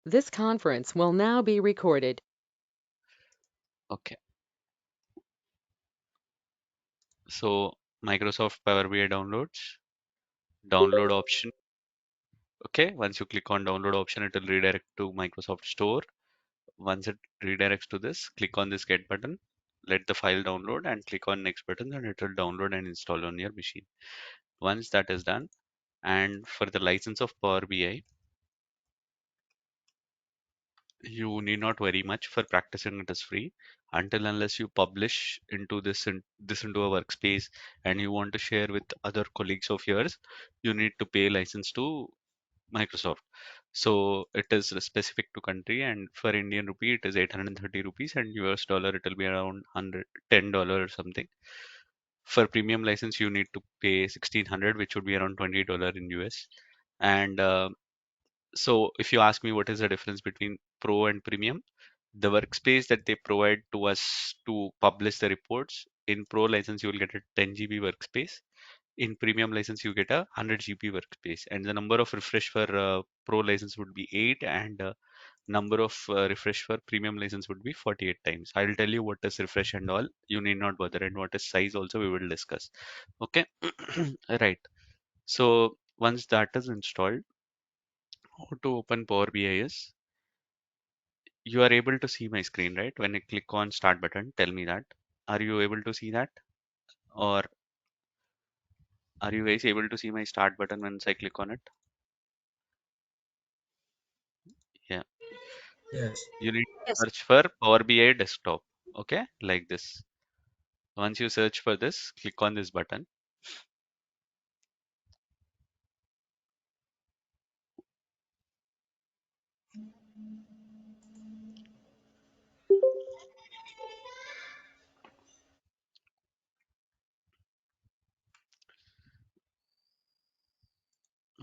This conference will now be recorded. Okay. So Microsoft Power BI download option. Okay. Once you click on download option, it will redirect to Microsoft Store. Once it redirects to this, click on this get button, let the file download and click on next button and it will download and install on your machine. Once that is done, and for the license of Power BI, you need not worry much. For practicing it is free until unless you publish into this into a workspace and you want to share with other colleagues of yours, you need to pay license to Microsoft. So it is specific to country, and for Indian rupee it is 830 rupees, and US dollar it will be around $110 or something. For premium license you need to pay 1600, which would be around $20 in US. And so if you ask me what is the difference between pro and premium, the workspace that they provide to us to publish the reports, in pro license you will get a 10 GB workspace. In premium license you get a 100 GB workspace, and the number of refresh for pro license would be 8, and number of refresh for premium license would be 48 times. I'll tell you what is refresh and all, you need not bother, and what is size also we will discuss. Okay. Right. So once that is installed, how to open Power BI is, you are able to see my screen, right? When I click on start button, tell me that. Are you able to see that? Or are you guys able to see my start button once I click on it? Yeah. Yes. You need to Yes. search for Power BI desktop. Okay, like this. Once you search for this, click on this button.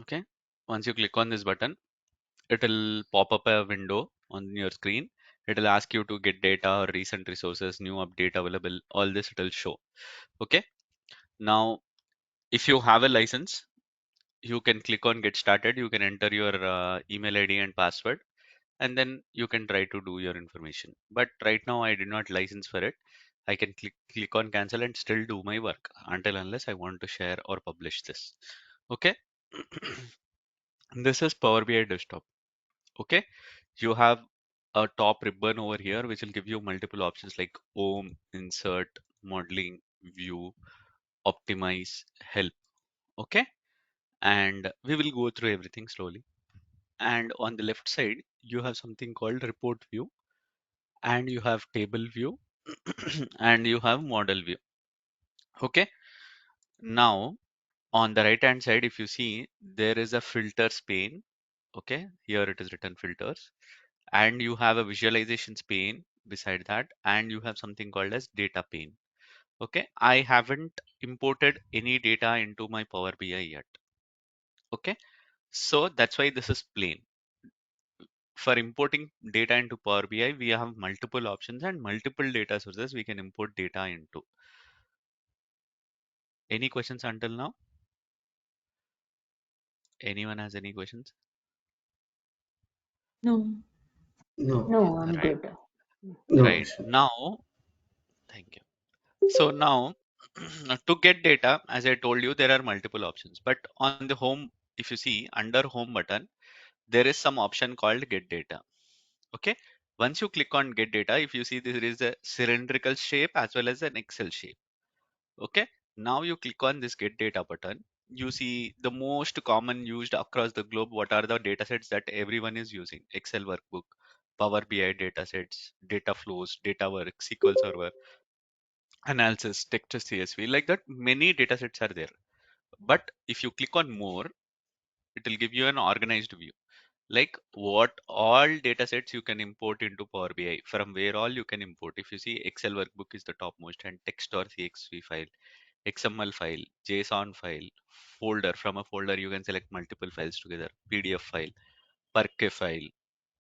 Okay. Once you click on this button, it will pop up a window on your screen. It will ask you to get data or recent resources, new update available. All this it will show. Okay. Now, if you have a license, you can click on get started. You can enter your email ID and password, and then you can try to do your information. But right now I did not license for it. I can click on cancel and still do my work until unless I want to share or publish this. Okay. This is Power BI desktop. Okay. You have a top ribbon over here which will give you multiple options like home, insert, modeling, view, optimize, help. Okay. And we will go through everything slowly. And on the left side you have something called report view, and you have table view, and you have model view. Okay. Now on the right hand side, if you see, there is a filters pane. Okay, here it is written filters, and you have a visualizations pane beside that, and you have something called as data pane. Okay, I haven't imported any data into my Power BI yet. Okay, so that's why this is plain. For importing data into Power BI, we have multiple options and multiple data sources we can import data into. Any questions until now? Anyone has any questions? No, No. no, I'm Right, good. No. right. Now, thank you. So now, to get data, as I told you, there are multiple options. But on the home, if you see under home button, there is some option called get data. Okay. Once you click on get data, if you see there is a cylindrical shape as well as an Excel shape. Okay. Now you click on this get data button. You see the most common used across the globe. What are the data sets that everyone is using? Excel workbook, Power BI data sets, data flows, data work, SQL Server, analysis, text to CSV, like that. Many data sets are there. But if you click on more, it will give you an organized view. Like what all data sets you can import into Power BI, from where all you can import. If you see, Excel workbook is the topmost, and text or CSV file, XML file, JSON file, folder. From a folder, you can select multiple files together, PDF file, Parquet file,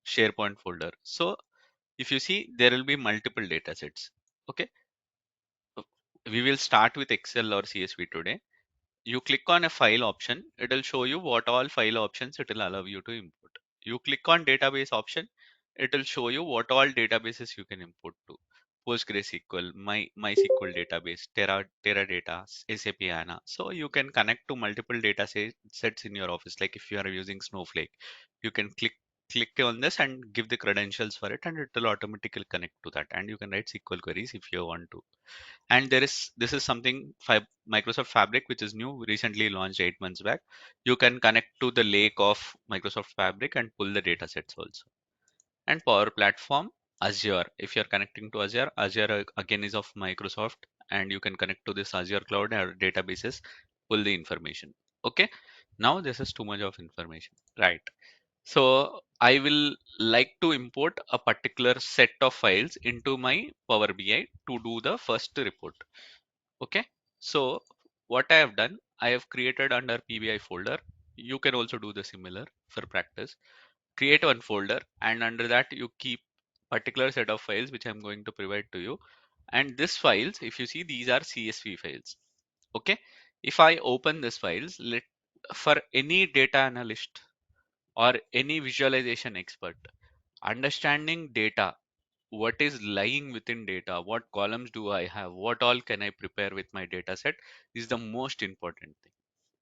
SharePoint folder. So if you see, there will be multiple data sets. Okay. We will start with Excel or CSV today. You click on a file option, it will show you what all file options it will allow you to import. You click on database option, it will show you what all databases you can import to. PostgreSQL, MySQL database, Teradata, SAP HANA. So you can connect to multiple data sets in your office. Like if you are using Snowflake, you can click on this and give the credentials for it, and it will automatically connect to that. And you can write SQL queries if you want to. And this is something Microsoft Fabric, which is new, recently launched 8 months back. You can connect to the lake of Microsoft Fabric and pull the data sets also. And Power Platform, Azure. If you're connecting to Azure, again is of Microsoft, and you can connect to this Azure cloud or databases, pull the information. Okay. Now this is too much of information, right? So I will like to import a particular set of files into my Power BI to do the first report. Okay. So what I have done, I have created under PBI folder. You can also do the similar for practice. Create one folder, and under that you keep particular set of files which I'm going to provide to you. And these files, if you see, these are CSV files. Okay. If I open these files, for any data analyst or any visualization expert, understanding data, what is lying within data, what columns do I have, what all can I prepare with my data set, is the most important thing.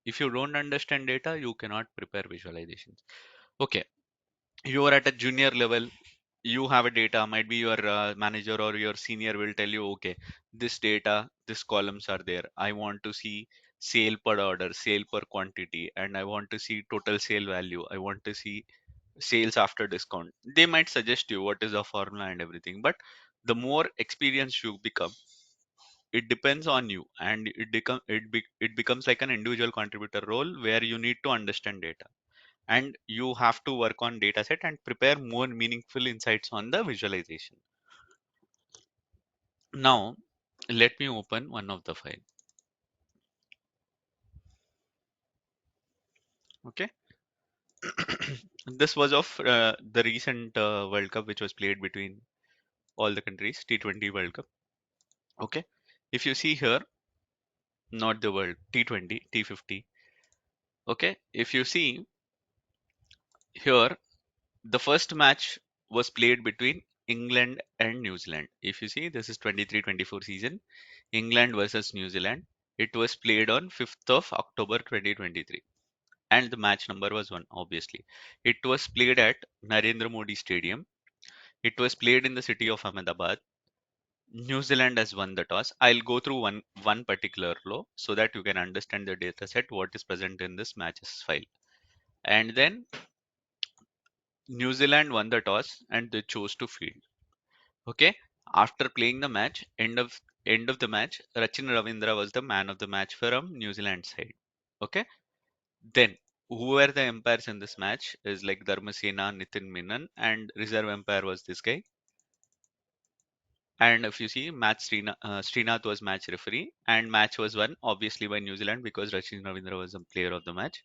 If you don't understand data, you cannot prepare visualizations. Okay, you are at a junior level, you have a data, might be your manager or your senior will tell you, okay, this data, these columns are there, I want to see sale per order, sale per quantity, and I want to see total sale value, I want to see sales after discount. They might suggest you what is the formula and everything, but the more experienced you become, it depends on you, and it becomes like an individual contributor role where you need to understand data, and you have to work on data set and prepare more meaningful insights on the visualization. Now let me open one of the file. Okay. This was of the recent World Cup which was played between all the countries, T20 World Cup. Okay. If you see here, not the world, T20, T50. Okay. If you see here, the first match was played between England and New Zealand. If you see, this is 23-24 season, England versus New Zealand. It was played on 5th of October 2023. And the match number was 1, obviously. It was played at Narendra Modi Stadium. It was played in the city of Ahmedabad. New Zealand has won the toss. I'll go through one particular law so that you can understand the data set, what is present in this matches file. And then New Zealand won the toss and they chose to field. Okay. After playing the match, end of the match, Rachin Ravindra was the man of the match from New Zealand side. Okay. Then who were the umpires in this match is like Dharmasena, Nitin Menon, and reserve umpire was this guy. And if you see, Srinath was match referee, and match was won obviously by New Zealand because Rachin Ravindra was the player of the match.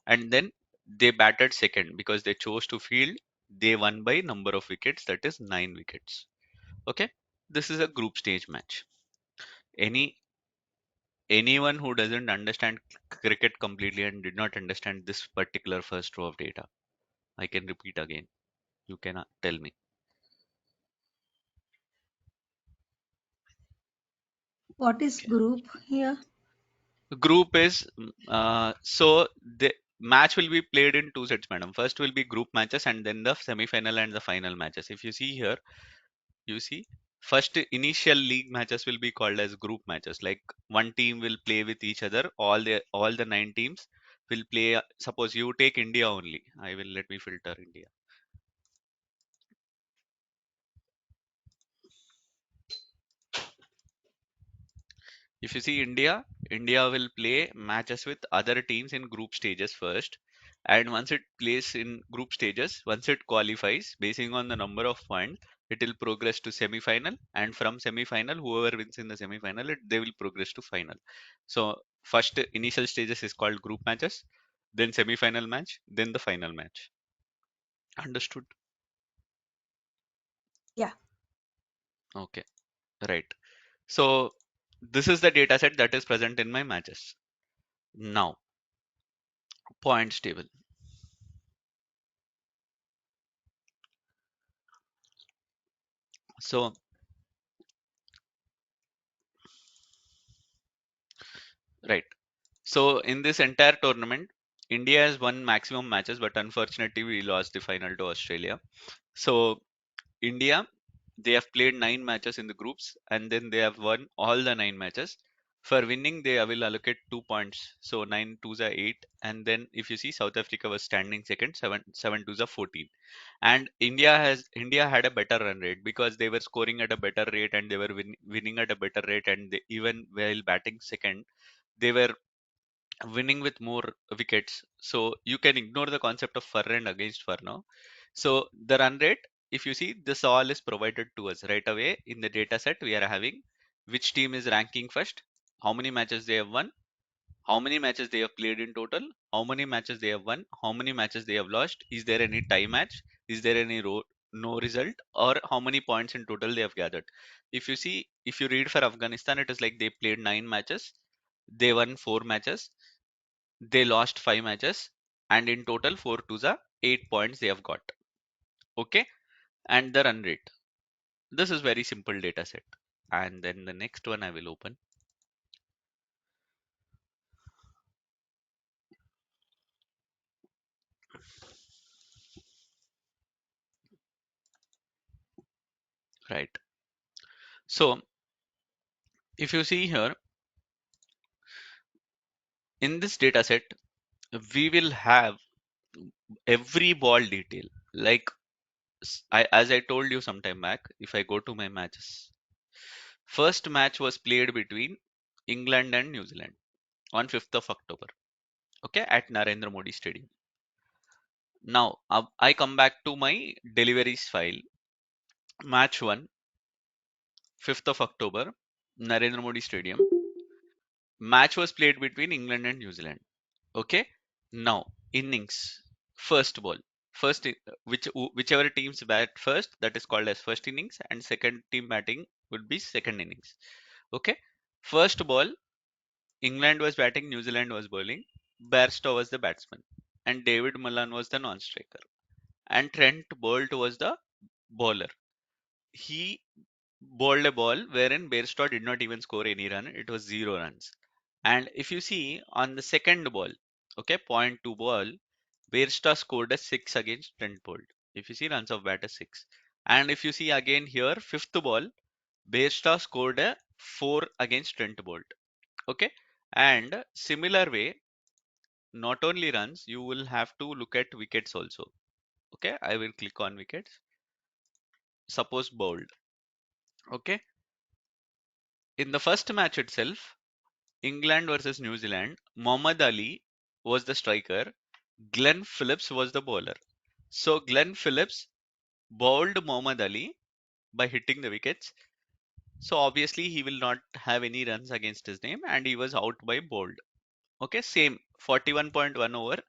And then they batted second because they chose to field. They won by number of wickets, that is 9 wickets. Okay, this is a group stage match. Anyone who doesn't understand cricket completely and did not understand this particular first row of data, I can repeat again. You can tell me. What is Okay. group here? Group is so the match will be played in two sets, madam. First will be group matches and then the semi-final and the final matches. If you see here, you see first initial league matches will be called as group matches. Like one team will play with each other. All the 9 teams will play. Suppose you take India only. I will let me filter India. If you see India, India will play matches with other teams in group stages first. And once it plays in group stages, once it qualifies, basing on the number of points, it will progress to semi-final. And from semi-final, whoever wins in the semi-final, they will progress to final. So first initial stages is called group matches, then semi-final match, then the final match. Understood? Yeah. Okay, right. So this is the data set that is present in my matches. Now, points table. So right. So in this entire tournament, India has won maximum matches, but unfortunately we lost the final to Australia. So India, they have played 9 matches in the groups, and then they have won all the 9 matches. For winning, they will allocate 2 points. So 9 twos are 8, and then if you see, South Africa was standing second, 7 twos are 14. And India had a better run rate because they were scoring at a better rate and they were winning at a better rate, and they, even while batting second, they were winning with more wickets. So you can ignore the concept of fur and against fur now. So the run rate, if you see, this all is provided to us right away in the data set. We are having which team is ranking first, how many matches they have won, how many matches they have played in total, how many matches they have won, how many matches they have lost, is there any tie match, is there any no result, or how many points in total they have gathered. If you see, if you read for Afghanistan, it is like they played 9 matches, they won 4 matches, they lost 5 matches, and in total 4 twos are 8 points they have got. Okay, and the run rate. This is very simple data set. And then the next one I will open. Right. So if you see here in this data set, we will have every ball detail. Like as I told you sometime back, if I go to my matches, first match was played between England and New Zealand on 5th of October. Okay, at Narendra Modi Stadium. Now I come back to my deliveries file. Match 1, 5th of October, Narendra Modi Stadium. Match was played between England and New Zealand. Okay. Now innings, first ball, whichever teams bat first, that is called as first innings, and second team batting would be second innings. Okay. First ball, England was batting, New Zealand was bowling. Bairstow was the batsman, and David Mullan was the non-striker, and Trent Boult was the bowler. He bowled a ball wherein Bairstow did not even score any run. It was 0 runs. And if you see on the second ball, okay, point two ball, Bairstow scored a 6 against Trent Boult. If you see runs of bat is 6. And if you see again here, fifth ball, Bairstow scored a 4 against Trent Boult. Okay. And similar way, not only runs, you will have to look at wickets also. Okay. I will click on wickets. Suppose bowled. Okay. In the first match itself, England versus New Zealand, Mohammad Ali was the striker, Glenn Phillips was the bowler. So Glenn Phillips bowled Mohammad Ali by hitting the wickets. So obviously he will not have any runs against his name and he was out by bowled. Okay, same 41.1 over.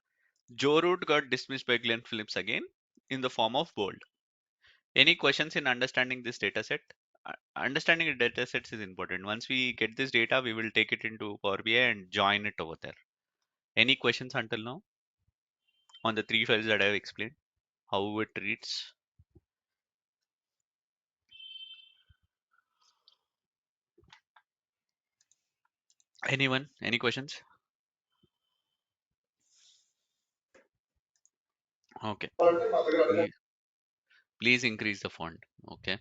Joe Root got dismissed by Glenn Phillips again in the form of bowled. Any questions in understanding this data set? Understanding the data sets is important. Once we get this data, we will take it into Power BI and join it over there. Any questions until now on the 3 files that I have explained? How it reads? Anyone? Any questions? Okay. Please, please increase the font. Okay.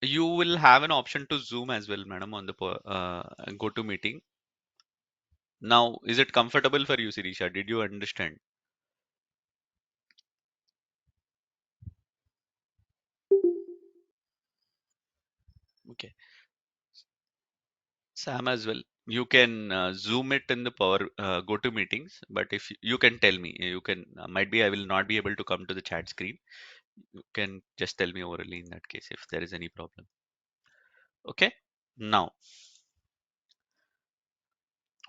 You will have an option to zoom as well, madam, on the go to meeting. Now, is it comfortable for you, Sirisha? Did you understand? Okay. Sam as well. You can zoom it in the power go to meetings, but if you can tell me, you can might be I will not be able to come to the chat screen. You can just tell me orally in that case if there is any problem. Okay. Now,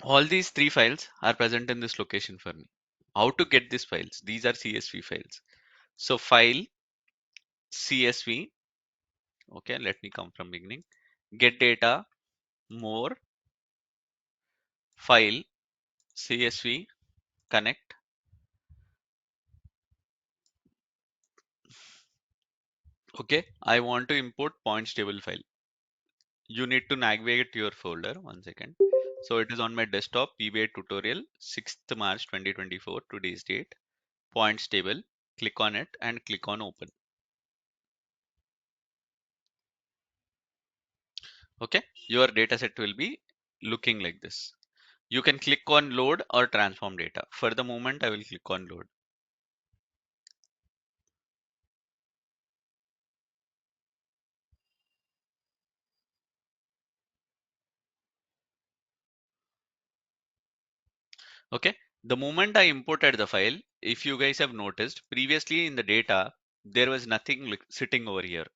all these 3 files are present in this location for me. How to get these files? These are CSV files. So file CSV. Okay, let me come from beginning. Get data, more, file, CSV, connect. Okay, I want to import points table file. You need to navigate to your folder. 1 second. So it is on my desktop, PBA tutorial, 6th March 2024, today's date, points table. Click on it and click on open. Okay, your data set will be looking like this. You can click on load or transform data. For the moment, I will click on load. Okay, the moment I imported the file, if you guys have noticed, previously in the data, there was nothing sitting over here.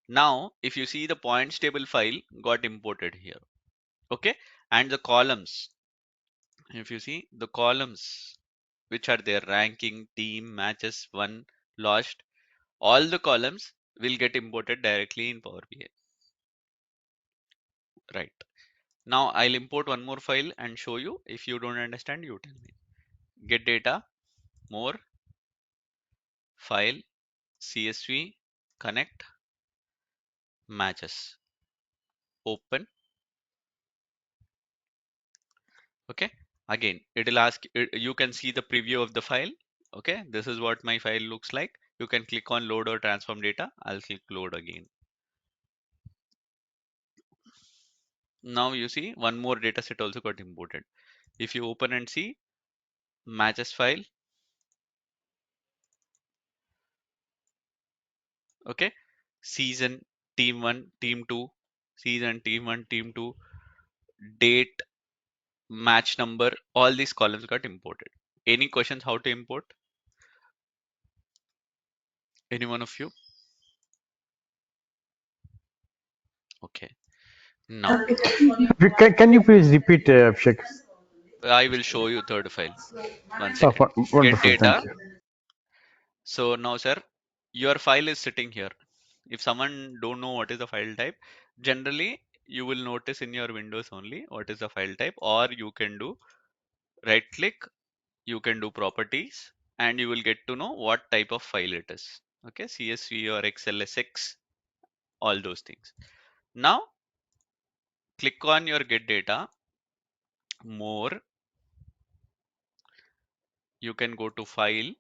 Now, if you see, the points table file got imported here. Okay, and the columns, if you see the columns which are there, ranking, team, matches, won, lost, all the columns will get imported directly in Power BI. Right. Now I'll import one more file and show you. If you don't understand, you tell me. Get data, more, file, CSV, connect, matches, open. Okay. Again, it'll ask, you can see the preview of the file. Okay. This is what my file looks like. You can click on load or transform data. I'll click load again. Now you see one more data set also got imported. If you open and see matches file, okay, season, team 1, team 2, season, team 1, team 2, date, match number, all these columns got imported. Any questions how to import? Any one of you? Okay. Now Can you please repeat, Abhishek? I will show you third file. One Oh, second. Get wonderful, thank data. you. So now, sir, your file is sitting here. If someone don't know what is the file type, generally you will notice in your Windows only what is the file type, or you can do right click, you can do properties, and you will get to know what type of file it is. Okay, CSV or XLSX, all those things. Now click on your get data, more, you can go to file,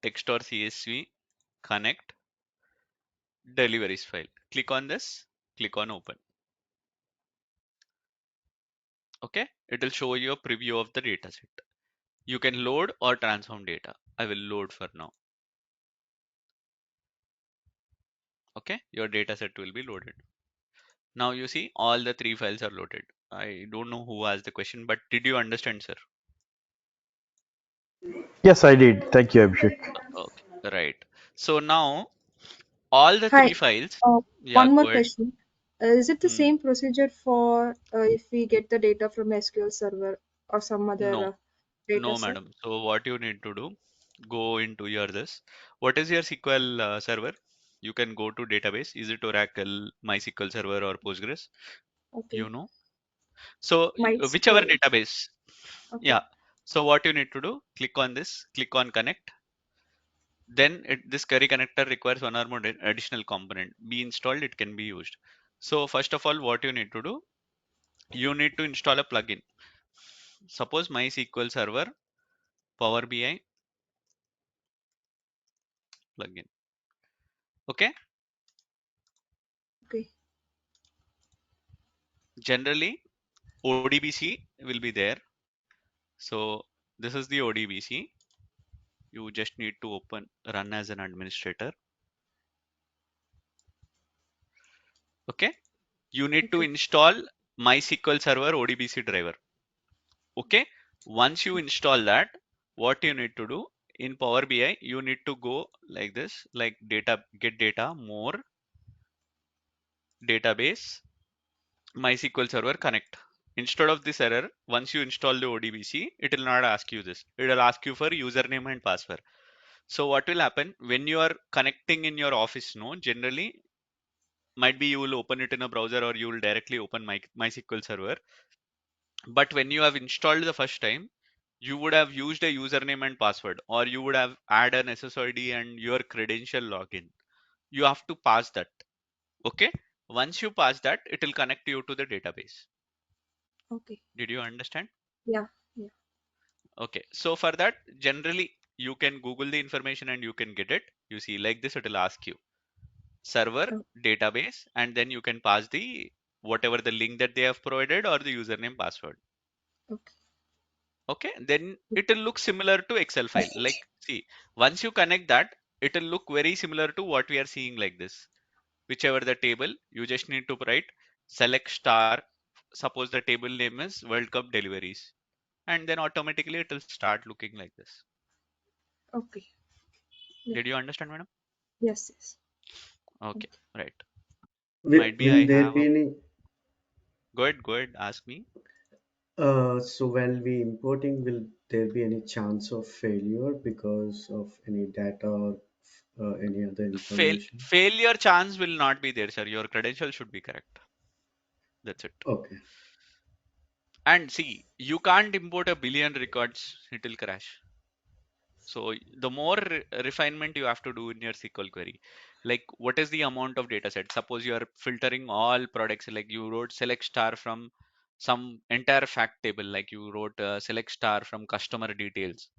text or CSV, connect, deliveries file. Click on this, click on open. Okay, it will show you a preview of the data set. You can load or transform data. I will load for now. Okay, your data set will be loaded. Now you see all the three files are loaded. I don't know who asked the question, but did you understand, sir? Yes, I did. Thank you, Abhishek. Okay, right. So now all the three Hi. files, Uh, yeah, One more go ahead. question. Is it the Hmm. same procedure for if we get the data from SQL Server or some other No, data no, set? madam. So what you need to do, go into your this. What is your SQL server? You can go to database. Is it Oracle, MySQL Server, or Postgres? Okay. You know. So whichever MySQL. database. Okay. Yeah. So what you need to do, click on this, click on connect. Then this query connector requires one or more additional component. Be installed, it can be used. So first of all, what you need to do, you need to install a plugin. Suppose MySQL Server Power BI plugin. Okay. Okay. Generally, ODBC will be there. So this is the ODBC. You just need to open run as an administrator. Okay. You need to Okay. install MySQL Server ODBC driver. Okay. Once you install that, what you need to do in Power BI, you need to go like this, like data, get data, more, database, MySQL Server connect. Instead of this error, once you install the ODBC, it will not ask you this. It will ask you for username and password. So what will happen when you are connecting in your office? No, generally might be you will open it in a browser or you will directly open MySQL Server. But when you have installed the first time, you would have used a username and password, or you would have add an SSID and your credential login. you have to pass that. Okay, once you pass that, it will connect you to the database. Okay. Did you understand? Yeah. Yeah. Okay, so for that, generally you can Google the information and you can get it. You see, like this, it will ask you server, Oh, database, and then you can pass the whatever the link that they have provided or the username password. okay. Okay, then it will look similar to Excel file. Like, see, once you connect that, it will look very similar to what we are seeing like this. Whichever the table, you just need to write select star. Suppose the table name is World Cup deliveries, and then automatically it will start looking like this. Okay. Yeah. Did you understand, madam? Yes. Yes. Okay, Okay. right. Will Might be I will there have be a any? go ahead, ask me. So while we importing, will there be any chance of failure because of any data or any other information? Failure chance will not be there, sir. Your credential should be correct. That's it. Okay. And see, you can't import a billion records, it will crash. So the more refinement you have to do in your SQL query, like what is the amount of data set? Suppose you are filtering all products, like you wrote select star from some entire fact table, like you wrote select star from customer details.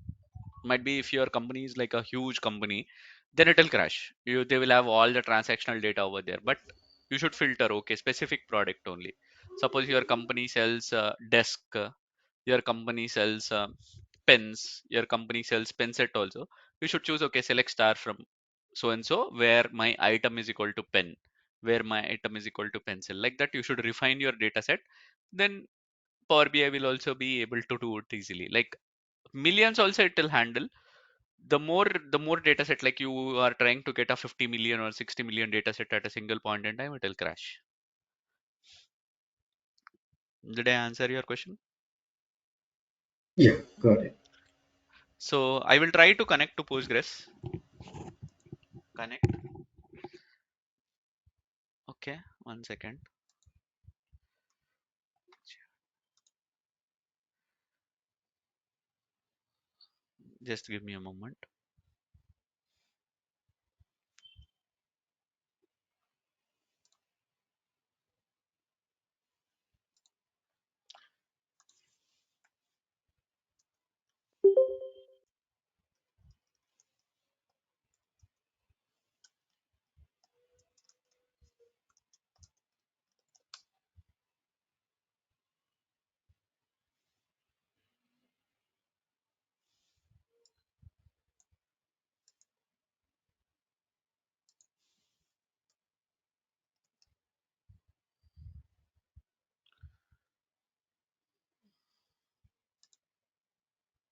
Might be if your company is like a huge company, then it will crash. They will have all the transactional data over there, but you should filter, okay, specific product only. Suppose your company sells desk, your company sells pens, your company sells pen set also. You should choose, okay, select star from so and so where my item is equal to pen, where my item is equal to pencil. Like that, you should refine your data set. Then Power BI will also be able to do it easily. Like millions also it will handle. The more data set, like you are trying to get a 50 million or 60 million data set at a single point in time, it will crash. Did I answer your question? Yeah, got it. So I will try to connect to Postgres. Connect. Okay, 1 second. Just give me a moment.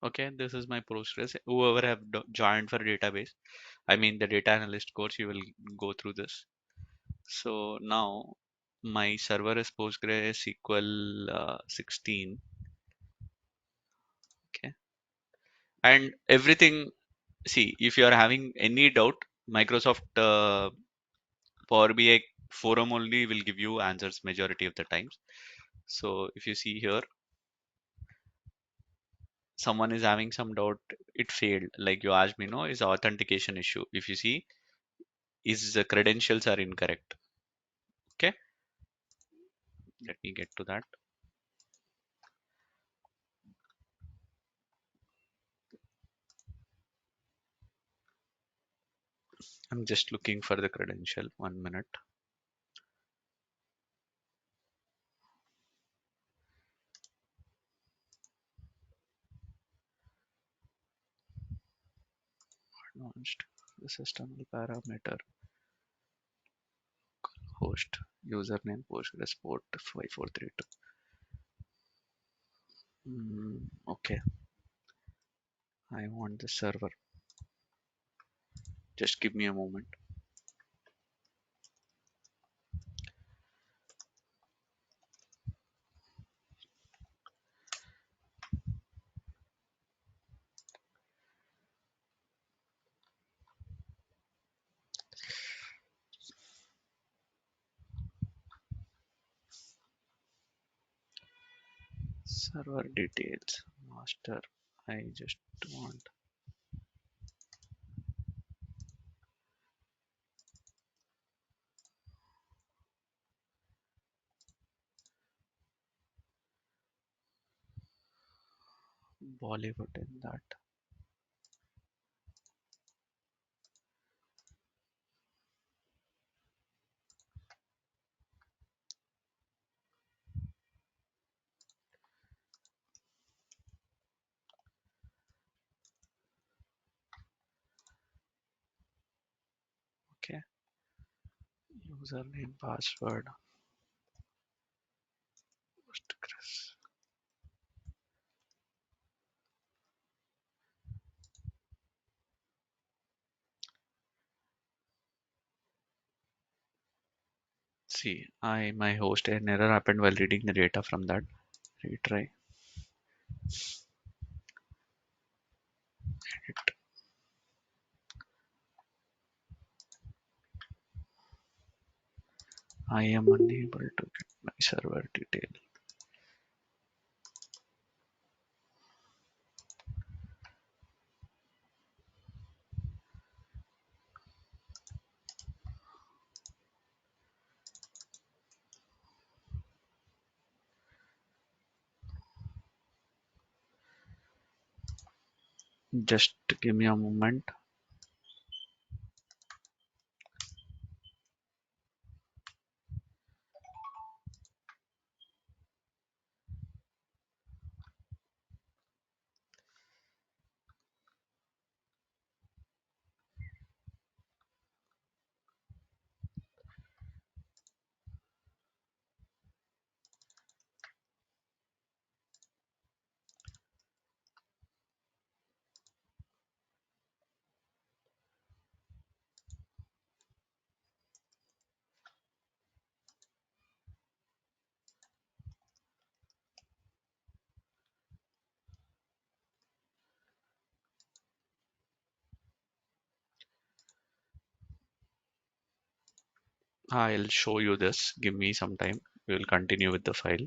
Okay, this is my Postgres. Whoever have joined for database, I mean the data analyst course, you will go through this. So now my server is Postgres SQL 16. Okay, and everything. See, if you are having any doubt, Microsoft Power BI forum only will give you answers majority of the times. So if you see here, someone is having some doubt, it failed. Like you asked me, no, is authentication issue. If you see, is the credentials are incorrect. Okay, let me get to that. I'm just looking for the credential. 1 minute. Advanced. The system parameter. Host. Username Postgres port 5432. Okay, I want the server. Just give me a moment. Server details. Master. I just want Bollywood in that. Okay, username, password. Postgres. See, my host an error happened while reading the data from that. Retry it. I am unable to get my server detail. Just give me a moment. I'll show you this. Give me some time. We will continue with the file.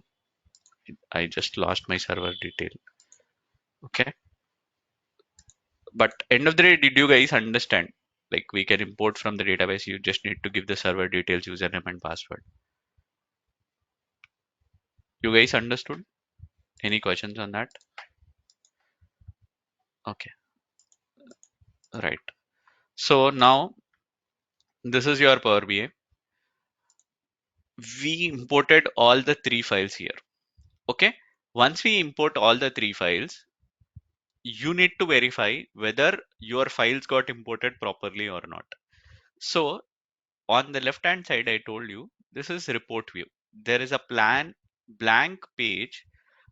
I just lost my server detail. Okay. But end of the day, did you guys understand? Like we can import from the database. You just need to give the server details, username and password. You guys understood? Any questions on that? Okay. Right. So now this is your Power BI. We imported all the three files here. Okay. Once we import all the three files, you need to verify whether your files got imported properly or not. So on the left hand side, I told you this is report view. There is a blank page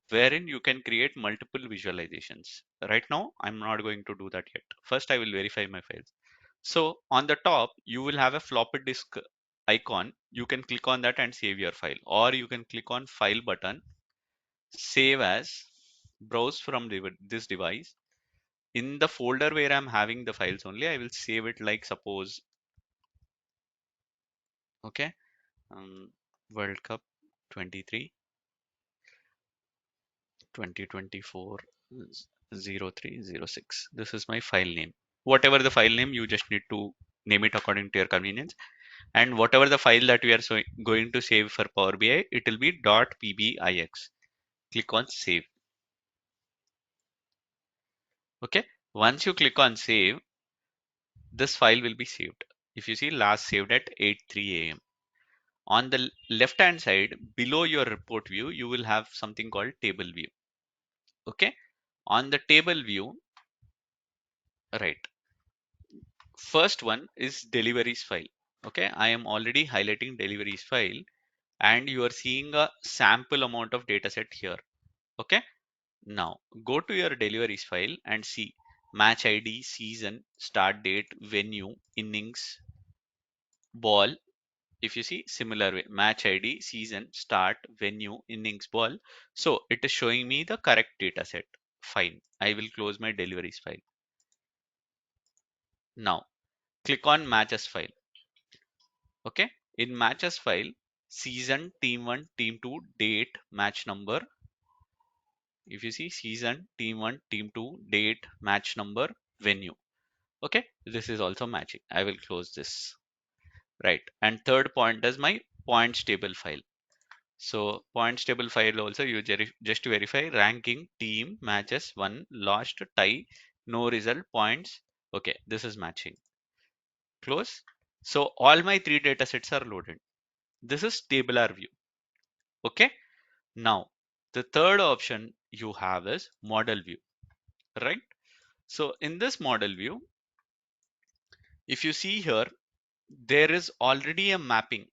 wherein you can create multiple visualizations. Right now, I'm not going to do that yet. First, I will verify my files. So on the top, you will have a floppy disk icon. You can click on that and save your file, or you can click on file button, save as, browse from this device. In the folder where I'm having the files only, I will save it like suppose, okay, World Cup 23, 2024, 0306. This is my file name. Whatever the file name, you just need to name it according to your convenience. And whatever the file that we are going to save for Power BI, it will be .pbix. Click on save. Okay. Once you click on save, this file will be saved. If you see, last saved at 8:03 a.m. On the left hand side, below your report view, you will have something called table view. Okay. On the table view, right, first one is deliveries file. Okay. I am already highlighting deliveries file, and you are seeing a sample amount of data set here. Okay. Now go to your deliveries file and see match ID, season, start date, venue, innings, ball. If you see similar way, match ID, season, start, venue, innings, ball. So it is showing me the correct data set. Fine. I will close my deliveries file. Now click on matches file. Okay. In matches file, season, team 1, team 2, date, match number. If you see season, team 1, team 2, date, match number, venue. Okay, this is also matching. I will close this. Right. And third point is my points table file. So points table file also you just verify ranking, team, matches, one, lost, tie, no result, points. Okay, this is matching. Close. So all my three data sets are loaded. This is tabular view. Okay. Now the third option you have is model view, right? So in this model view, if you see here, there is already a mapping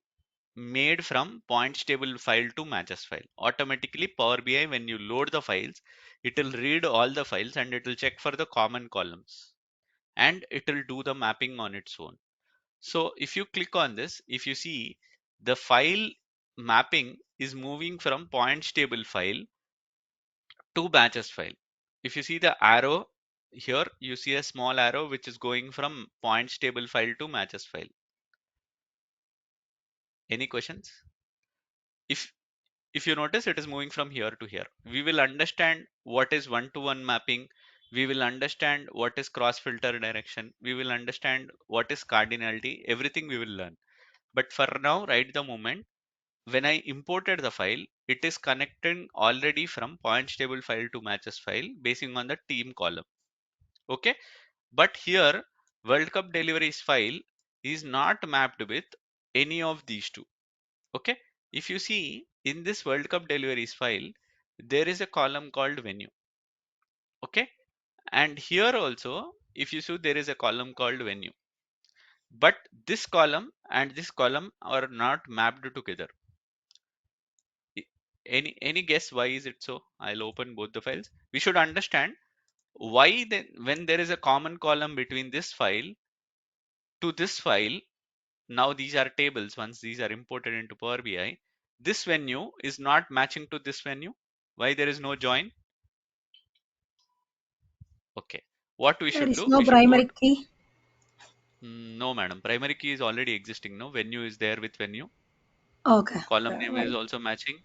made from points table file to matches file. Automatically Power BI, when you load the files, it will read all the files and it will check for the common columns and it will do the mapping on its own. So if you click on this, if you see the file mapping is moving from points table file to matches file. If you see the arrow here, you see a small arrow which is going from points table file to matches file. Any questions? If you notice, it is moving from here to here. We will understand what is one-to-one mapping. We will understand what is cross filter direction. We will understand what is cardinality. Everything we will learn. But for now, right the moment, when I imported the file, it is connecting already from points table file to matches file basing on the team column. Okay. But here, World Cup deliveries file is not mapped with any of these two. Okay, if you see in this World Cup deliveries file, there is a column called venue. Okay, and here also, if you see, there is a column called venue. But this column and this column are not mapped together. Any guess why is it so? I'll open both the files. We should understand why then when there is a common column between this file to this file. Now these are tables. Once these are imported into Power BI, this venue is not matching to this venue. Why there is no join? Okay. What we There should is do? no We should go primary to key. no, madam. Primary key is already existing. No, venue is there with venue. Okay, Column okay, name is right. also matching.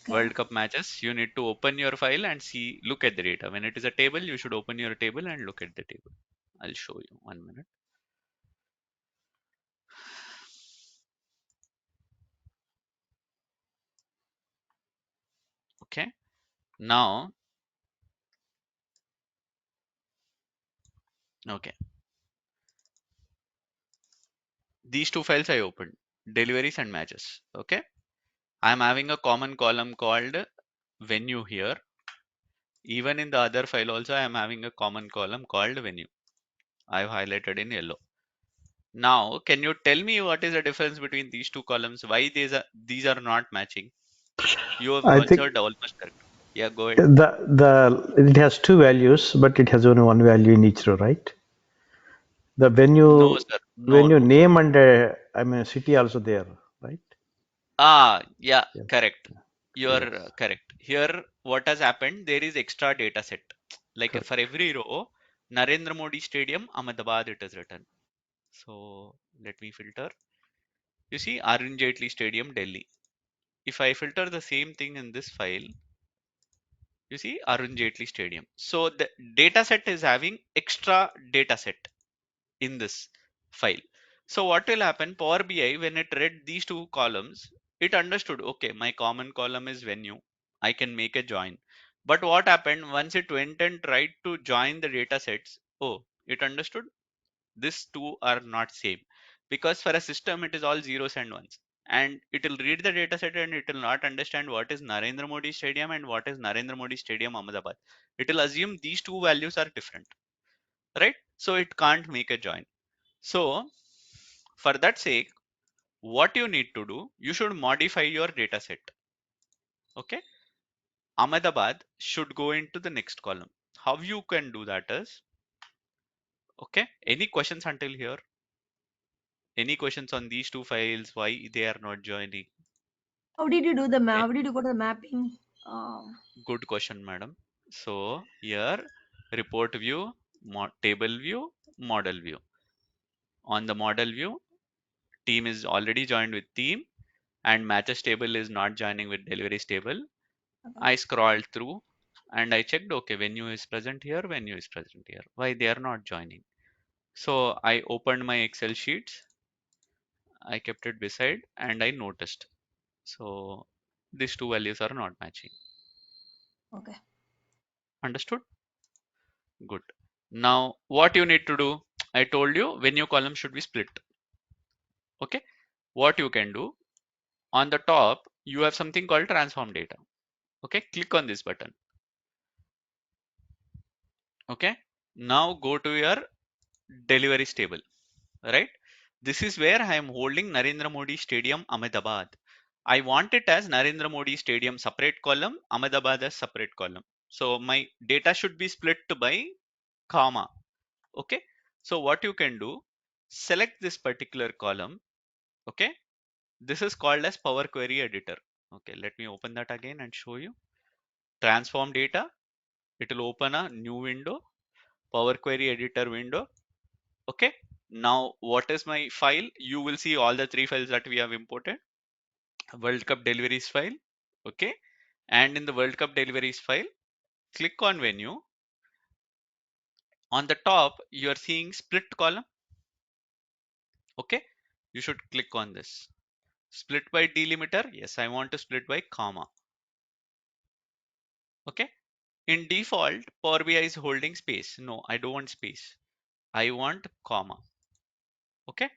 Okay. World Cup matches. You need to open your file and see, look at the data. When it is a table, you should open your table and look at the table. I'll show you 1 minute. Okay. Now, okay. These two files I opened, deliveries and matches. Okay. I'm having a common column called venue here. Even in the other file also, I am having a common column called venue. I've highlighted in yellow. Now, can you tell me what is the difference between these two columns? Why these are not matching? You have I think answered almost correct. Yeah, go ahead. the it has two values, but it has only one value in each row, right? The No, venue sir. No, venue no, no. name and I mean city also there, right? Yeah, Yes. correct. You're Yes. correct. Here, what has happened? There is extra data set. Like for Correct. every row, Narendra Modi Stadium, Ahmedabad, it is written. So let me filter. You see, Arun Jaitley Stadium, Delhi. If I filter the same thing in this file, you see Arun Jaitley Stadium. So the data set is having extra data set in this file. So what will happen? Power BI, when it read these two columns, it understood, okay, my common column is venue. I can make a join. But what happened once it went and tried to join the data sets? Oh, it understood these two are not same, because for a system it is all zeros and ones, and it will read the data set and it will not understand what is Narendra Modi Stadium and what is Narendra Modi Stadium Ahmedabad. It will assume these two values are different, right? So it can't make a join. So for that sake, what you need to do, you should modify your data set. Okay, Ahmedabad should go into the next column. How you can do that is, okay, any questions until here? Any questions on these two files, why they are not joining? How did you do the map? Eh, How did you go to the mapping? Good question, madam. So here, report view, table view, model view. On the model view, team is already joined with team and matches table is not joining with deliveries table. Okay. I scrolled through and I checked, okay, venue is present here, venue is present here. Why they are not joining? So I opened my Excel sheets, I kept it beside and I noticed. So these two values are not matching. Okay. Understood? Good. Now what you need to do, I told you venue column should be split. Okay, what you can do, on the top you have something called transform data. Okay, click on this button. Okay, now go to your deliveries table, right? This is where I am holding Narendra Modi Stadium, Ahmedabad. I want it as Narendra Modi Stadium separate column, Ahmedabad as separate column. So my data should be split by comma. Okay, so what you can do, select this particular column. Okay, this is called as Power Query Editor. Okay, let me open that again and show you. Transform data, it will open a new window, Power Query Editor window. Okay, now what is my file? You will see all the three files that we have imported. World Cup deliveries file. Okay, and in the World Cup deliveries file, click on venue. On the top you are seeing split column. Okay, you should click on this. Split by delimiter, yes, I want to split by comma. Okay, in default Power BI is holding space. No, I don't want space, I want comma. Okay,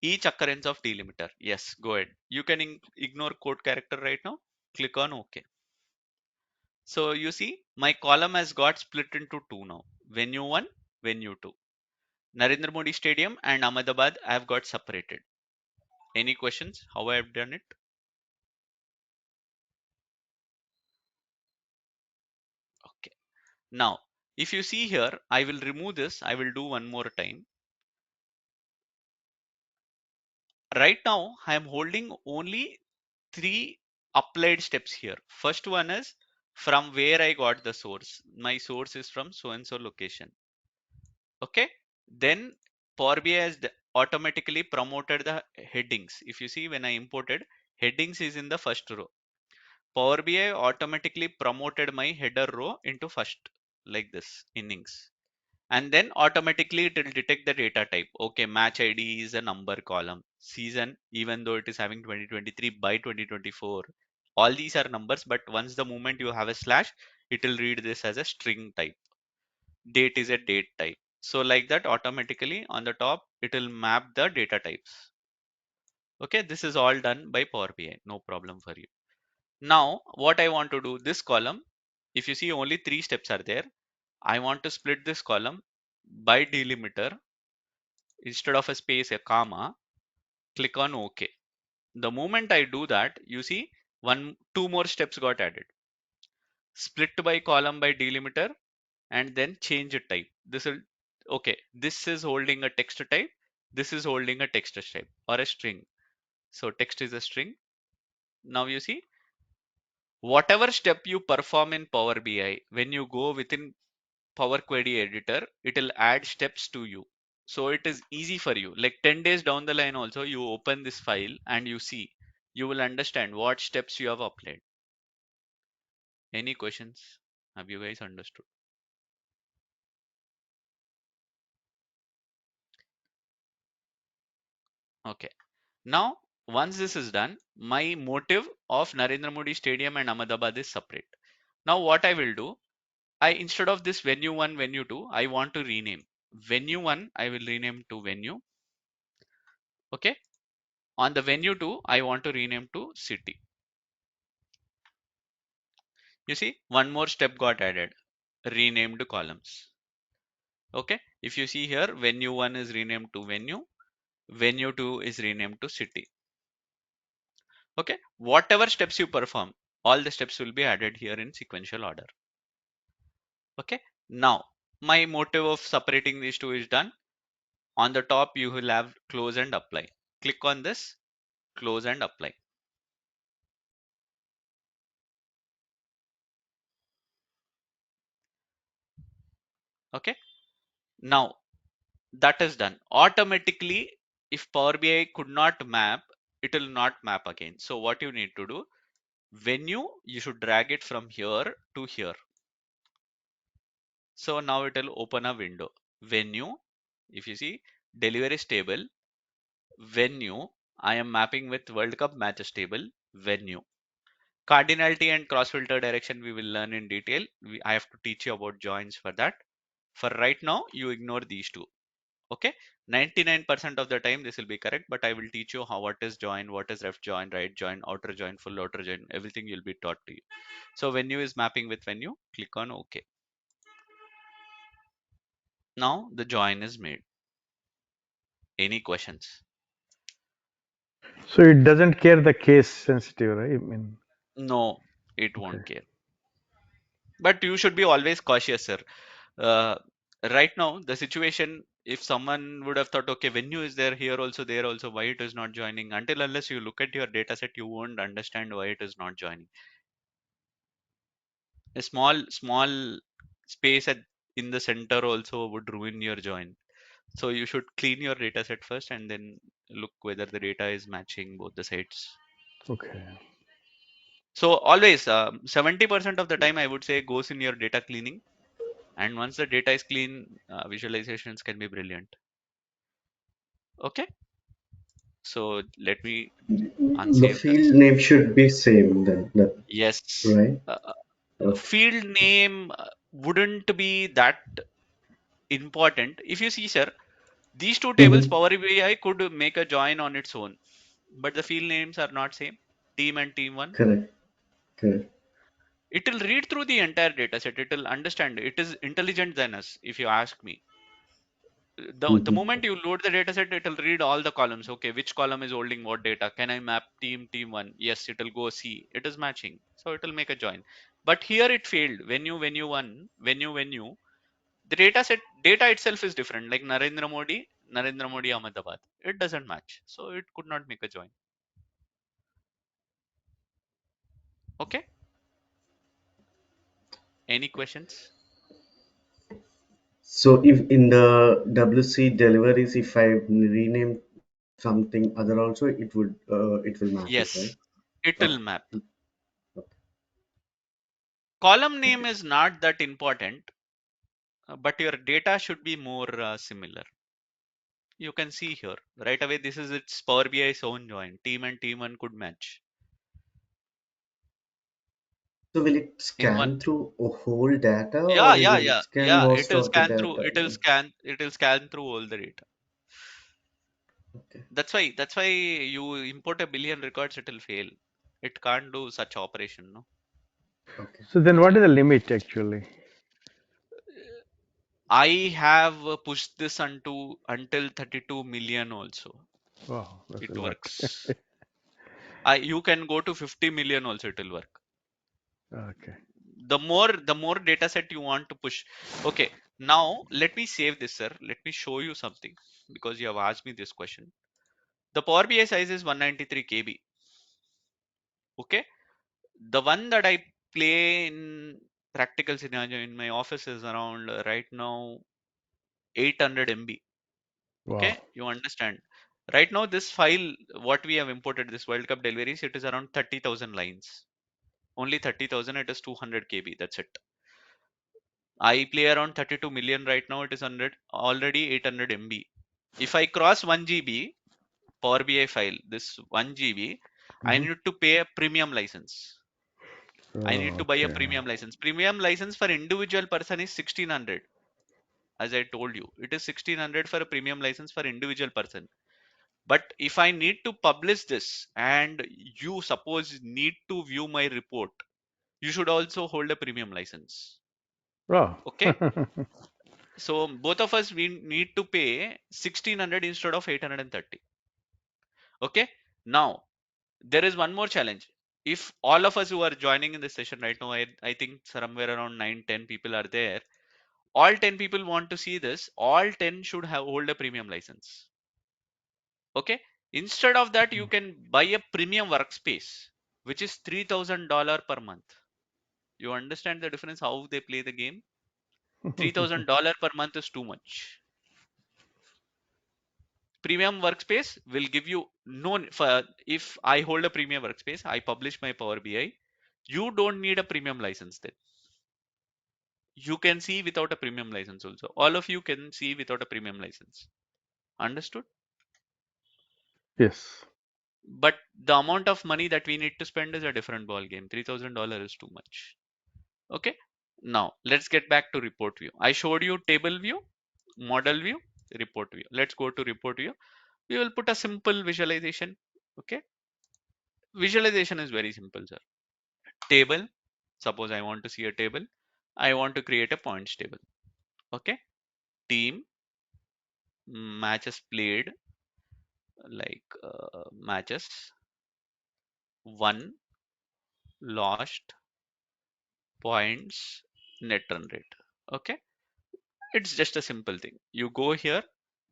each occurrence of delimiter, yes, go ahead. You can ignore code character right now. Click on OK. So you see my column has got split into two now. Venue 1, venue 2. Narendra Modi Stadium and Ahmedabad I have got separated. Any questions how I have done it? Okay. Now if you see here, I will remove this. I will do one more time. Right now I am holding only three applied steps here. First one is from where I got the source. My source is from so and so location. Okay, then Power BI has automatically promoted the headings. If you see when I imported, headings is in the first row. Power BI automatically promoted my header row into first, like this, innings. And then automatically it will detect the data type. Okay, match ID is a number column. Season, even though it is having 2023 by 2024, all these are numbers, but once the moment you have a slash, it will read this as a string type. Date is a date type. So like that, automatically on the top it will map the data types. Okay, this is all done by Power BI, no problem for you. Now what I want to do, this column, if you see only three steps are there, I want to split this column by delimiter. Instead of a space, a comma. Click on OK. The moment I do that, you see two more steps got added. Split by column by delimiter and then change a type. This will, okay, this is holding a text type, this is holding a text type or a string. So text is a string. Now you see, whatever step you perform in Power BI, when you go within Power Query Editor, it will add steps to you. So it is easy for you. Like 10 days down the line also, you open this file and you see, you will understand what steps you have applied. Any questions? Have you guys understood? Okay. Now, once this is done, my motive of Narendra Modi Stadium and Ahmedabad is separate. Now, what I will do, instead of this venue 1, venue 2, I want to rename. Venue 1, I will rename to venue. Okay. On the venue 2, I want to rename to city. You see, one more step got added, renamed columns. Okay. If you see here, venue 1 is renamed to venue 2 is renamed to city. Okay, whatever steps you perform, all the steps will be added here in sequential order. Okay, now my motive of separating these two is done. On the top you will have close and apply. Click on this, close and apply. Okay, now that is done. Automatically, if Power BI could not map, it will not map again. So what you need to do, venue, you should drag it from here to here. So now it will open a window. Venue, if you see, deliveries table, venue, I am mapping with World Cup matches table venue. Cardinality and cross filter direction we will learn in detail. I have to teach you about joins for that. For right now, you ignore these two. Okay, 99% of the time this will be correct, but I will teach you how what is join, what is left join, right join, outer join, full outer join, everything will be taught to you. So venue is mapping with venue, click on OK. Now the join is made. Any questions? So it doesn't care the case sensitive, right? I mean, No, it okay. won't care. But you should be always cautious, sir. uh, right now the situation, if someone would have thought, okay, venue is there here also, there also, why it is not joining, until unless you look at your data set you won't understand why it is not joining. A small space in the center also would ruin your join. So you should clean your data set first and then look whether the data is matching both the sides. Okay. So always 70% of the time I would say goes in your data cleaning, and once the data is clean, visualizations can be brilliant. Okay, so let me The unsave field this. name should be same then, Yes, right? Okay. field name wouldn't be that important. If you see, sir, these two tables, Mm-hmm. Power BI could make a join on its own, but the field names are not same. Team and team one. Correct. Correct. It will read through the entire data set. It will understand. It is intelligent than us, if you ask me. The Mm-hmm. moment you load the data set, it will read all the columns. Okay, which column is holding what data? Can I map team one? Yes, it will go see. It is matching. So it will make a join. But here it failed. Venue one, venue. The data itself is different. Like Narendra Modi Ahmedabad. It doesn't match. So it could not make a join. Okay. Any questions? So if in the WC deliveries, if I rename something other also, it will map it, right? Yes, it will Okay. map. Okay. Column name Okay. is not that important, but your data should be more similar. You can see here right away. This is its Power BI's own join. Team and team one could match So will it in one. scan through a whole data Yeah, or it yeah, will yeah, scan yeah. It most will of the scan through. data? It will scan through all the data. Okay. That's why you import a billion records, it will fail. It can't do such operation, no. Okay. So then what is the limit actually? I have pushed this until 32 million also. Wow, that's a It lot. works. You can go to 50 million also, it will work. Okay. The more data set you want to push. Okay, now let me save this, sir. Let me show you something, because you have asked me this question. The Power BI size is 193 KB. Okay, the one that I play in practical scenario in my office is around right now 800 MB. Wow. Okay, you understand. Right now this file, what we have imported, this World Cup deliveries, it is around 30,000 lines. Only 30,000. It is 200 KB. That's it. I play around 32 million right now. It is 100, already 800 MB. If I cross 1 GB Power BI file, this 1 GB, I Hmm. need to pay a premium license. I need Oh, to buy a okay. premium license. Premium license for individual person is 1600. As I told you, it is 1600 for a premium license for individual person. But if I need to publish this and you suppose need to view my report, you should also hold a premium license. Wow. Okay, so both of us we need to pay 1600 instead of 830. Okay, now there is one more challenge. If all of us who are joining in this session right now, I think somewhere around 9-10 people are there. All 10 people want to see this. All 10 should have hold a premium license. Okay, instead of that you can buy a premium workspace which is $3000 per month. You understand the difference how they play the game? $3000 per month is too much. Premium workspace will give you no for, if I hold a premium workspace, I publish my Power BI, you don't need a premium license. Then you can see without a premium license also. All of you can see without a premium license. Understood? Yes. but the amount of money that we need to spend is a different ball game. $3,000 is too much. Okay, now let's get back to report view. I showed you table view, model view, report view. Let's go to report view. We will put a simple visualization. Okay, visualization is very simple, sir. Table, suppose I want to see a table. I want to create a points table. Okay, team, matches played, like matches won, lost, points, net run rate. Okay, it's just a simple thing. You go here,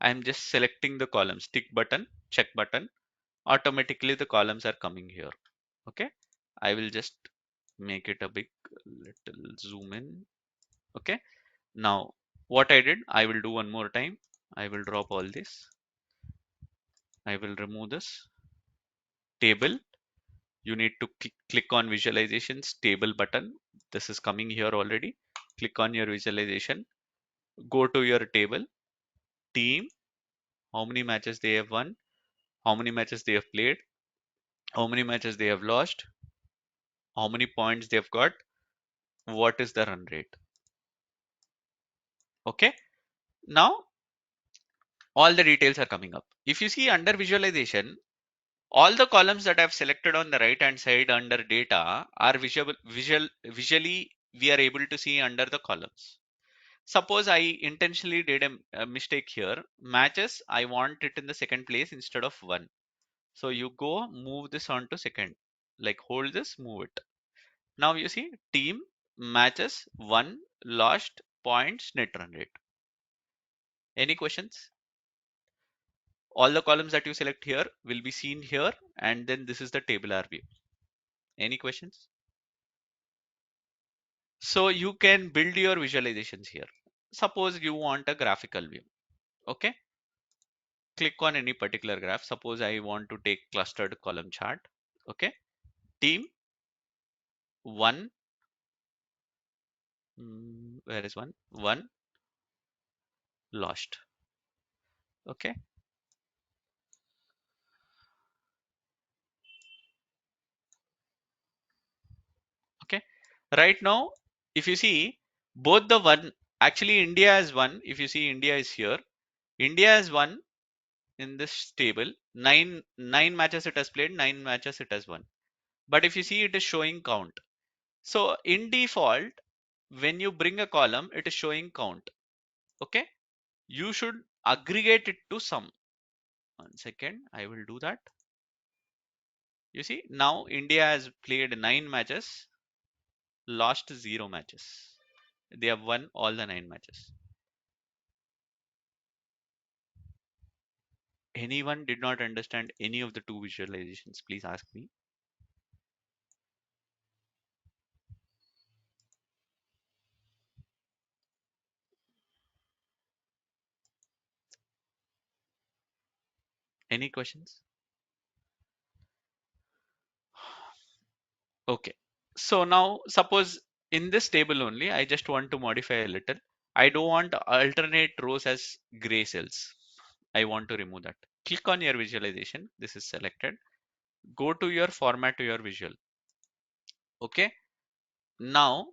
I'm just selecting the columns, tick button, check button, automatically the columns are coming here. Okay, I will just make it a big little zoom in. Okay, now what I did, I will do one more time. I will drop all this. I will remove this table. You need to click on visualizations table button. This is coming here already. Click on your visualization. Go to your table, team, how many matches they have won, how many matches they have played, how many matches they have lost, how many points they have got, what is the run rate. Okay, now all the details are coming up. If you see under visualization, all the columns that I've selected on the right hand side under data are visually we are able to see under the columns. Suppose I intentionally did a mistake here. Matches, I want it in the second place instead of one. So you go move this on to second, like hold this, move it. Now you see team, matches, won, lost, points, net run rate. Any questions? All the columns that you select here will be seen here, and then this is the table R view. Any questions? So you can build your visualizations here. Suppose you want a graphical view. Okay, click on any particular graph. Suppose I want to take clustered column chart. Okay, team one, where is one lost. Okay, okay, right now if you see both the one, actually India is one. If you see India is here, India is one in this table. Nine matches it has played, 9 matches it has won. But if you see, it is showing count. So in default, when you bring a column, it is showing count. Okay, you should aggregate it to sum. One second, I will do that. You see, now India has played 9 matches, lost 0 matches. They have won all the 9 matches. Anyone did not understand any of the two visualizations, please ask me. Any questions? Okay, so now suppose in this table only, I just want to modify a little. I don't want alternate rows as gray cells. I want to remove that. Click on your visualization. This is selected. Go to your format to your visual. Okay, now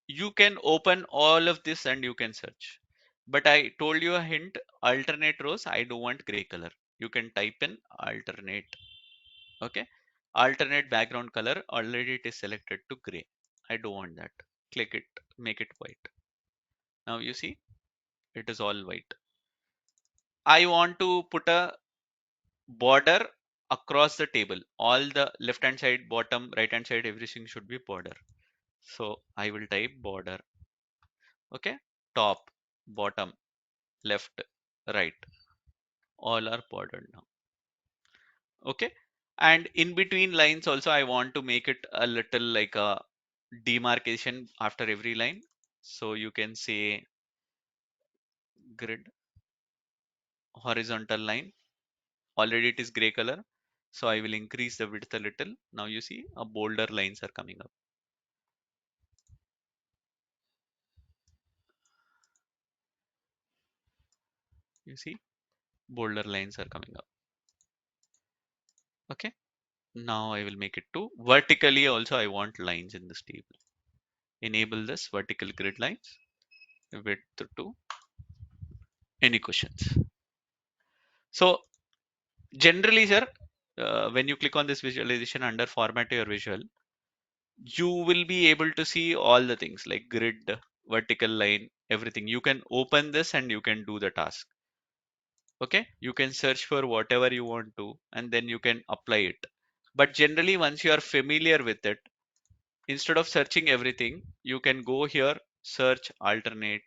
you can open all of this and you can search. But I told you a hint, alternate rows, I don't want gray color. You can type in alternate. Okay, alternate background color, already it is selected to gray. I don't want that. Click it, make it white. Now you see it is all white. I want to put a border across the table. All the left hand side, bottom, right hand side, everything should be border. So I will type border. Okay, top, bottom, left, right, all are bordered now. Okay, and in between lines also I want to make it a little like a demarcation after every line. So you can say grid horizontal line. Already it is gray color, so I will increase the width a little. Now you see a bolder lines are coming up. You see bolder lines are coming up. Okay. Now I will make it to vertically also. I want lines in this table. Enable this vertical grid lines, width to. Any questions? So generally, sir, when you click on this visualization under format your visual, you will be able to see all the things like grid, vertical line, everything. You can open this and you can do the task. Okay, you can search for whatever you want to and then you can apply it. But generally, once you are familiar with it, instead of searching everything, you can go here, search alternate,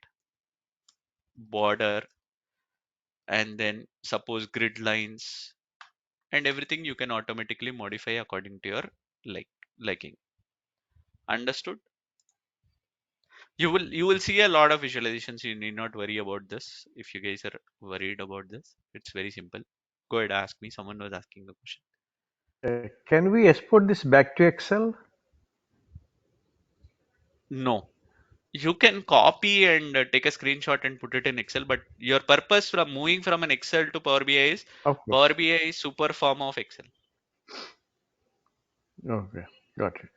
border, and then suppose grid lines, and everything you can automatically modify according to your like liking. Understood? You will see a lot of visualizations. You need not worry about this. If you guys are worried about this, it's very simple. Go ahead, ask me. Someone was asking the question. Can we export this back to Excel? No, you can copy and take a screenshot and put it in Excel, but your purpose from moving from an Excel to Power BI is Of course. Power BI is super form of Excel. Okay, got it.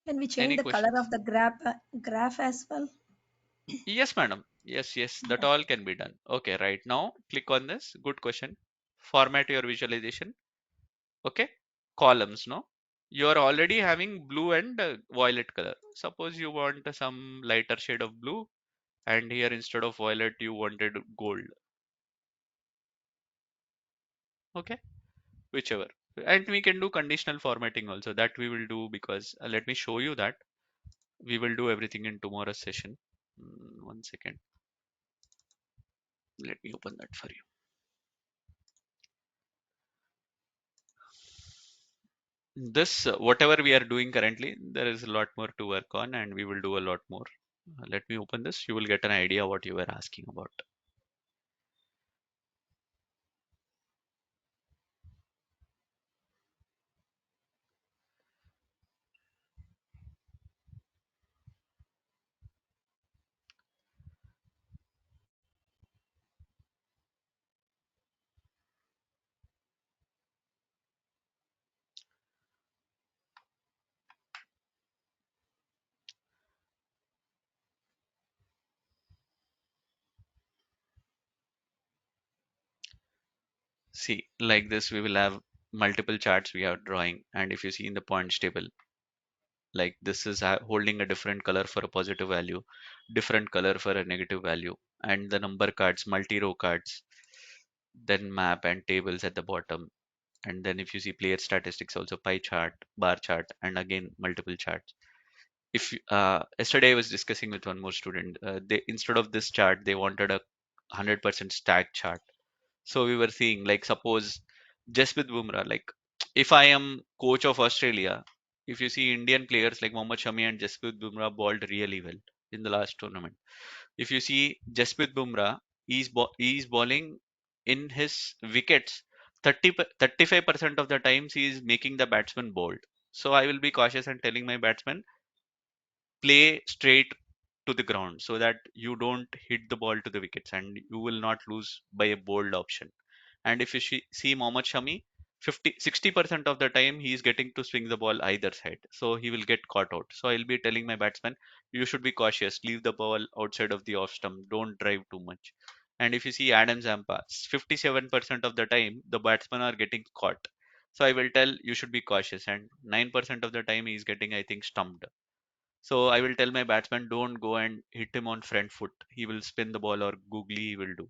Can we change Any the color questions? of the graph as well? Yes, madam. Yes, that Okay. all can be done. Okay, right now click on this. Good question. Format your visualization. Okay, columns. No, you are already having blue and violet color. Suppose you want some lighter shade of blue, and here instead of violet you wanted gold. Okay, whichever. And we can do conditional formatting also. That we will do because let me show you that. We will do everything in tomorrow's session. 1 second. Let me open that for you. This whatever we are doing currently, there is a lot more to work on and we will do a lot more. Let me open this. You will get an idea what you were asking about. See, like this, we will have multiple charts we are drawing. And if you see in the points table, like this is holding a different color for a positive value, different color for a negative value, and the number cards, multi-row cards, then map and tables at the bottom. And then if you see player statistics, also pie chart, bar chart, and again multiple charts. If yesterday I was discussing with one more student, they instead of this chart, they wanted a 100% stack chart. So we were seeing, like, suppose Jasprit Bumrah, like, if I am coach of Australia, if you see Indian players like Mohammad Shami and Jasprit Bumrah bowled really well in the last tournament. If you see Jasprit Bumrah, he's bowling in his wickets 35% of the times he is making the batsman bold. So I will be cautious and telling my batsman play straight to the ground so that you don't hit the ball to the wickets and you will not lose by a bold option. And if you see Mohammad Shami, 60% of the time he is getting to swing the ball either side. So he will get caught out. So I'll be telling my batsman, you should be cautious. Leave the ball outside of the off stump. Don't drive too much. And if you see Adam Zampa, 57% of the time the batsmen are getting caught. So I will tell you should be cautious. And 9% of the time he is getting, I think, stumped. So I will tell my batsman, don't go and hit him on front foot. He will spin the ball or googly he will do.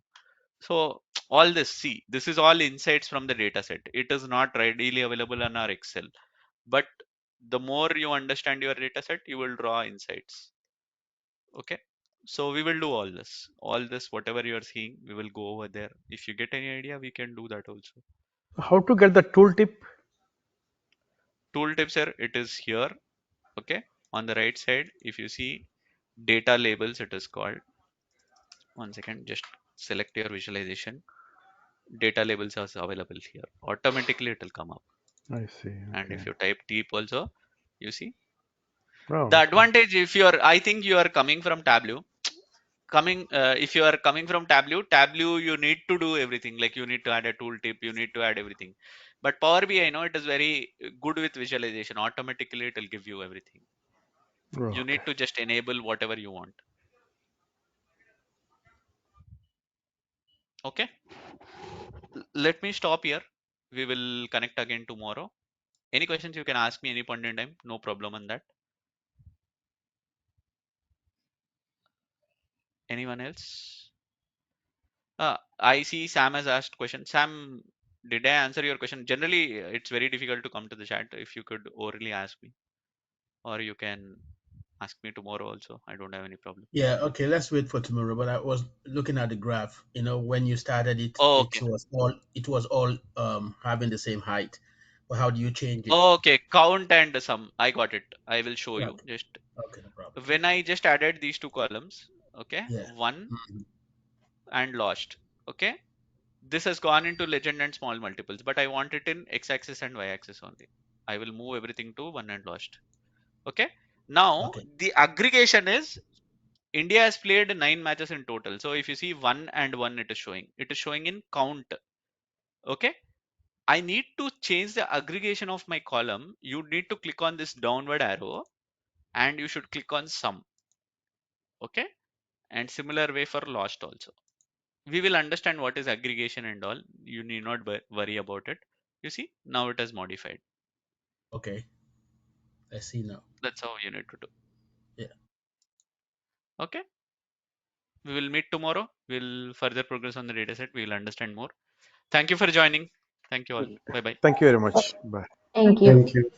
So all this, see, this is all insights from the data set. It is not readily available on our Excel. But the more you understand your data set, you will draw insights. Okay. So we will do all this. All this, whatever you are seeing, we will go over there. If you get any idea, we can do that also. How to get the tooltip? Tooltips here, it is here. Okay. On the right side, if you see data labels, it is called. 1 second, just select your visualization. Data labels are available here. Automatically it will come up. I see. And Okay. if you type deep also, you see Oh, the okay. advantage. If you are, I think you are coming from Tableau. if you are coming from Tableau, you need to do everything. Like you need to add a tooltip, you need to add everything. But Power BI, I know it is very good with visualization. Automatically, it will give you everything. You Okay. need to just enable whatever you want. Okay. Let me stop here. We will connect again tomorrow. Any questions you can ask me any point in time. No problem on that. Anyone else? I see Sam has asked question. Sam, did I answer your question? Generally, it's very difficult to come to the chat. If you could orally ask me, or you can ask me tomorrow also. I don't have any problem. Yeah, okay, let's wait for tomorrow. But I was looking at the graph. You know, when you started it, Oh, okay. it was all having the same height. But how do you change it? Okay, count and sum. I got it. I will show you. Okay, Just okay, no problem. when I just added these two columns, okay, Yeah. one Mhm. and lost. Okay, this has gone into legend and small multiples, but I want it in x-axis and y-axis only. I will move everything to one and lost. Okay. Now Okay, the aggregation is India has played 9 matches in total. So if you see 1 and 1, it is showing. It is showing in count. Okay. I need to change the aggregation of my column. You need to click on this downward arrow and you should click on sum. Okay. And similar way for lost also. We will understand what is aggregation and all. You need not worry about it. You see, now it is modified. okay. I see now. That's how you need to do. Yeah. Okay. We will meet tomorrow. We'll further progress on the dataset. We will understand more. Thank you for joining. Thank you all. Bye bye. Thank you very much. Bye. Thank you. Thank you.